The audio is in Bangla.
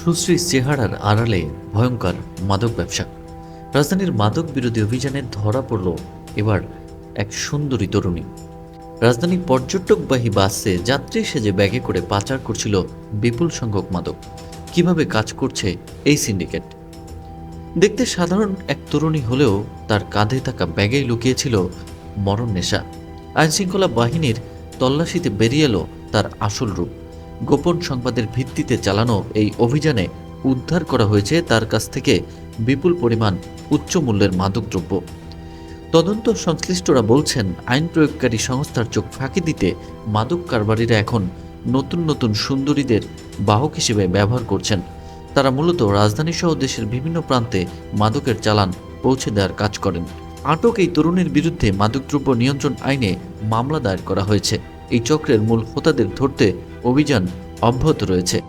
সুশ্রী চেহারার আড়ালে ভয়ঙ্কর মাদক ব্যবসা। রাজধানীর মাদক বিরোধী অভিযানে ধরা পড়ল এবার এক সুন্দরী তরুণী। রাজধানী পর্যটকবাহী বাসে যাত্রী সেজে ব্যাগে করে পাচার করছিল বিপুল সংখ্যক মাদক। কিভাবে কাজ করছে এই সিন্ডিকেট? দেখতে সাধারণ এক তরুণী হলেও তার কাঁধে থাকা ব্যাগেই লুকিয়েছিল মরণ নেশা। আইনশৃঙ্খলা বাহিনীর তল্লাশিতে বেরিয়ে এলো তার আসল রূপ। গোপন সংবাদের ভিত্তিতে চালানো এই অভিযানে উদ্ধার করা হয়েছে তার কাছ থেকে বিপুল পরিমাণ উচ্চ মূল্যের মাদকদ্রব্য। তদন্ত সংশ্লিষ্টরা বলছেন, আইন প্রয়োগকারী সংস্থার চোখ ফাঁকি দিতে মাদক কারবারিরা এখন নতুন নতুন সুন্দরীদের বাহক হিসেবে ব্যবহার করছেন। তারা মূলত রাজধানীসহ দেশের বিভিন্ন প্রান্তে মাদকের চালান পৌঁছে দেওয়ার কাজ করেন। আটক এই তরুণীর বিরুদ্ধে মাদকদ্রব্য নিয়ন্ত্রণ আইনে মামলা দায়ের করা হয়েছে। এই চক্রের মূল হোতাদের ধরতে অভিযান অব্যাহত রয়েছে।